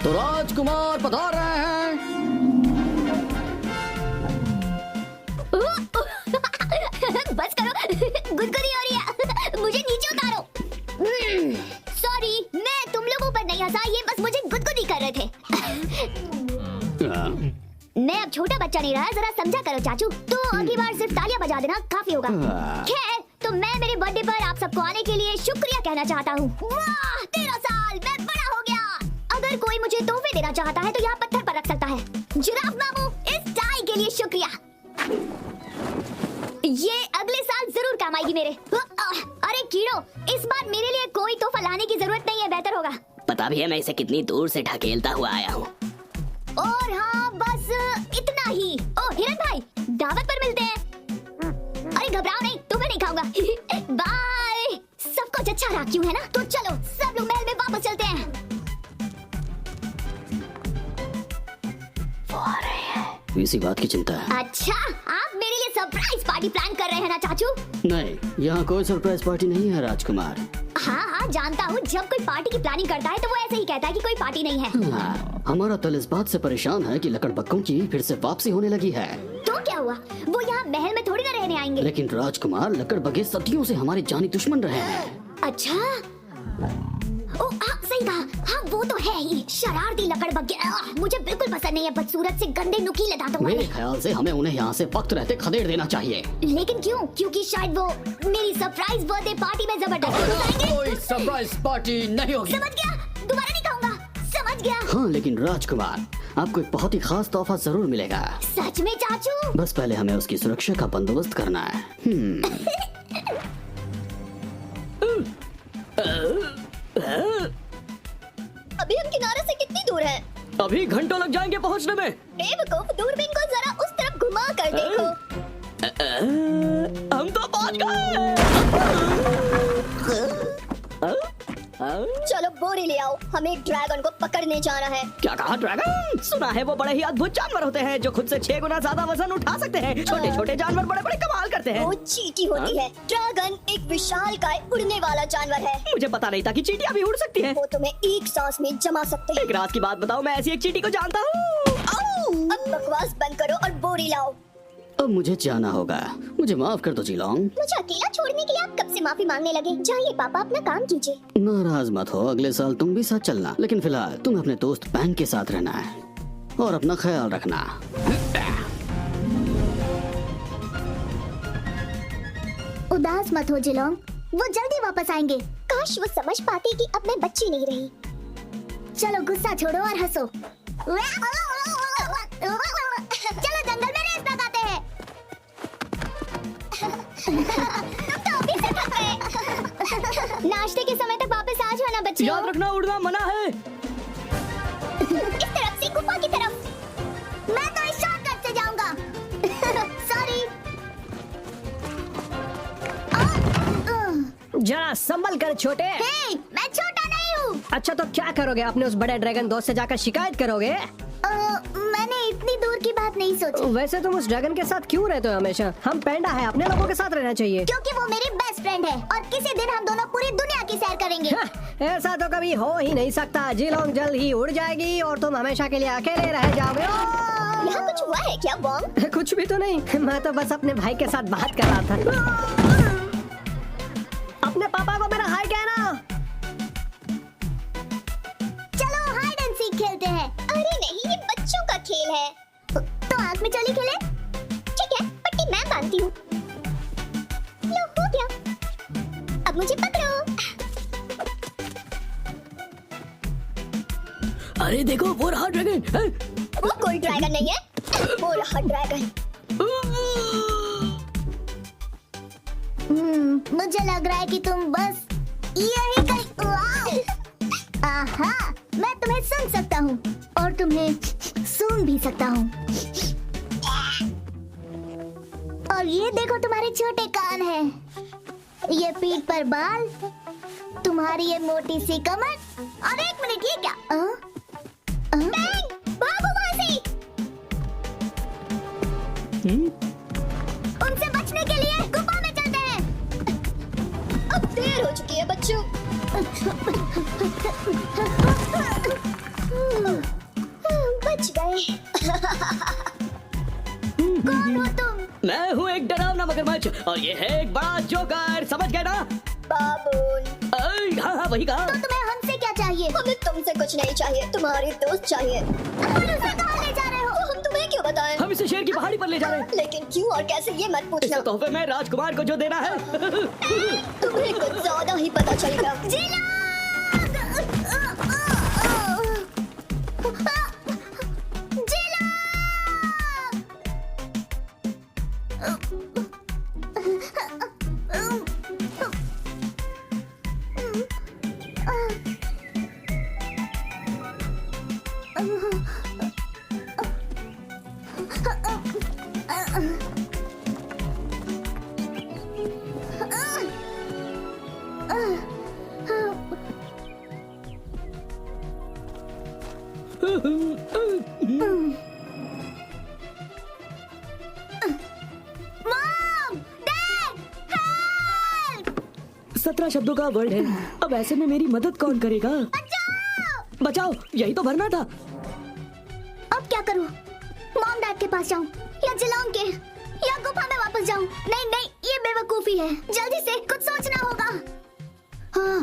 तो राजकुमार पधार रहे हैं। बस करो, गुदगुदी हो रही है। मुझे नीचे उतारो। सॉरी, मैं तुम लोगों पर नहीं हंसा, ये बस मुझे गुदगुदी कर रहे थे। मैं अब छोटा बच्चा नहीं रहा, जरा समझा करो चाचू। तो अगली बार सिर्फ तालियां बजा देना काफी होगा। खैर, तो मैं मेरे बर्थडे पर आप सबको आने के लिए शुक्रिया कहना चाहता हूँ। वाह, 13 साल, मैं बड़ा हो गया। अगर कोई मुझे तोहफे देना चाहता है तो यहाँ पत्थर पर रख सकता है। जिराफ मामू, इस टाई के लिए शुक्रिया। ये अगले साल जरूर काम आएगी मेरे। अरे कीड़ो, इस बार मेरे लिए कोई तोहफा लाने की जरूरत नहीं है, बेहतर होगा। पता भी है मैं इसे कितनी दूर से ढकेलता हुआ आया हूँ। और हाँ, बस इतना ही। ओ हिरन भाई, दावत पर मिलते हैं। अरे घबराओ नहीं, तुम्हें नहीं खाऊंगा। बाय। सब कुछ अच्छा रहा क्यों, है ना? तो चलो सब लोग महल में वापस चलते हैं। वो आ रहे हैं। इसी बात की चिंता है। अच्छा, आप मेरे लिए सरप्राइज पार्टी प्लान कर रहे हैं ना चाचू? नहीं, यहाँ कोई सरप्राइज पार्टी नहीं है राजकुमार। हाँ हाँ जानता हूँ, जब कोई पार्टी की प्लानिंग करता है तो वो ऐसे ही कहता है कि कोई पार्टी नहीं है। हमारा तल इस बात से परेशान है कि लकड़बग्गों की फिर से वापसी होने लगी है। तो क्या हुआ? वो यहाँ महल में थोड़ी ना रहने आएंगे। लेकिन राजकुमार, लकड़बग्गे सदियों से हमारे जानी दुश्मन रहे हैं। अच्छा, ओ हाँ सही कहा। हाँ वो तो है ही, शरारती लकड़बग्गे। मुझे बिल्कुल पसंद नहीं है, बदसूरत से गंदे नुकीले दांतों वाले। मेरे ख्याल से हमें उन्हें यहाँ से वक्त रहते खदेड़ देना चाहिए। लेकिन क्यों? क्योंकि शायद वो मेरी सरप्राइज बर्थडे पार्टी में जबरदस्ती घुसाएंगे। कोई सरप्राइज पार्टी नहीं होगी। समझ गया, दोबारा नहीं कहूँगा। समझ गया। हाँ, लेकिन राजकुमार, आपको एक बहुत ही खास तोहफा जरूर मिलेगा। सच में चाचू? बस पहले हमें उसकी सुरक्षा का बंदोबस्त करना है। अभी हम किनारे से कितनी दूर हैं? अभी घंटों लग जाएंगे पहुँचने में। बेवकूफ, दूरबीन को जरा उस तरफ घुमा कर देखो। हम तो पहुँच गए। चलो बोरी ले आओ, हमें ड्रैगन को पकड़ने जाना है। क्या कहा? ड्रैगन? सुना है वो बड़े ही अद्भुत जानवर होते हैं जो खुद से 6 गुना ज्यादा वजन उठा सकते हैं। छोटे छोटे जानवर बड़े बड़े कमाल करते हैं। वो चींटी होती है। ड्रैगन एक विशालकाय उड़ने वाला जानवर है। मुझे पता नहीं था कि चींटियां भी उड़ सकती हैं। वो तुम्हें एक सांस में जमा सकते हैं। एक राज की बात बताओ, मैं ऐसी एक चींटी को जानता हूँ। अब बकवास बंद करो और बोरी लाओ। अब मुझे जाना होगा, मुझे माफ कर दो जीलोंग। मुझे अकेला छोड़ने के लिए आप कब से माफी मांगने लगे? जाइए पापा, अपना काम कीजिए। नाराज मत हो, अगले साल तुम भी साथ चलना। लेकिन फिलहाल तुम्हें अपने दोस्त बैंक के साथ रहना है और अपना ख्याल रखना। उदास मत हो जिलोंग, वो जल्दी वापस आएंगे। काश वो समझ पाते कि अब मैं बच्ची नहीं रही। चलो गुस्सा छोड़ो और हंसो। चलो जंगल में रेस लगाते हैं। तुम तो अभी से थक गए। नाश्ते के समय तक वापस आ जाना बच्चियों। याद रखना, उड़ना मना है। इस तरफ से गुफा की तरफ। मैं तो इस शॉर्टकट से जाऊंगा। सॉरी। जरा संभल कर छोटे। हे, मैं छोटा नहीं हूँ। अच्छा तो क्या करोगे? अपने उस बड़े ड्रैगन दोस्त से जाकर शिकायत करोगे? मैंने इतनी दूर की बात नहीं सोची। वैसे तुम उस ड्रैगन के साथ क्यों रहते हो हमेशा? हम पैंडा है, अपने लोगों के साथ रहना चाहिए। क्योंकि वो मेरी बेस्ट फ्रेंड है और किसी दिन हम दोनों पूरी दुनिया की सैर करेंगे। ऐसा तो कभी हो ही नहीं सकता। जीलोंग जल्द ही उड़ जाएगी और तुम हमेशा के लिए अकेले रह जाओगे। यहाँ कुछ हुआ है क्या बॉम्ब? कुछ भी तो नहीं, मैं तो बस अपने भाई के साथ बात कर रहा था। अपने पापा को मेरा हाय कहना। चलो हाइड एंड सीक खेलते हैं। अरे नहीं, ये बच्चों का खेल है। तो आँख में चोली खेले? ठीक है, पट्टी मैं बांधती हूँ। लो हो गया। अब मुझे पकड़ो। अरे देखो, वो रहा ड्रैगन। वो कोई ड्रैगन नहीं है, वो रहा ड्रैगन। मुझे लग रहा है कि तुम बस यही कहीं। आहा, मैं तुम्हें सुन सकता हूँ और तुम्हें सूंघ भी सकता हूँ। और ये देखो, तुम्हारे छोटे कान हैं, ये पीठ पर बाल, तुम्हारी ये मोटी सी कमर। और एक मिनट, ये क्या? बैंग, भागो वहाँ से। उनसे बचने के लिए गुफा में चलते हैं। अब देर हो चुकी है बच्चों। बच गए। कौन हो तुम? मैं हूँ एक डरावना मगरमच्छ और ये है एक बड़ा जोकर, समझ गए ना? बाबून। हाँ हाँ वही कहा। तो तुम्हें हमसे क्या चाहिए? हमें तुमसे कुछ नहीं चाहिए, तुम्हारी दोस्त चाहिए। और उसे कहाँ ले जा रहे हो? हम तुम्हें क्यों बताएं? हम इसे शेर की पहाड़ी पर ले जा रहे हैं। लेकिन क्यों और कैसे ये मत पूछना। इसके तोहफे में राजकुमार को जो देना है। तुम्हें कुछ ज्यादा ही पता चलेगा। Mom, dad, help! 17 शब्दों का वर्ड है। अब ऐसे में मेरी मदद कौन करेगा? बचाओ, यही तो भरना था। अब क्या करूं? मॉम डैड के पास जाऊं या जिलोंग के या गुफा में वापस जाऊं? नहीं नहीं, ये बेवकूफी है। जल्दी से कुछ सोचना होगा। हाँ।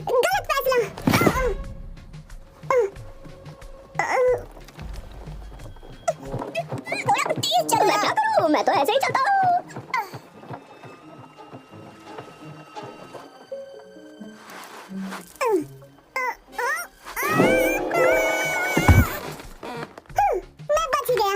गलत फैसला। थोड़ा तेज चल। मैं क्या करूं? मैं तो ऐसे ही चलता हूँ। मैं बच गया।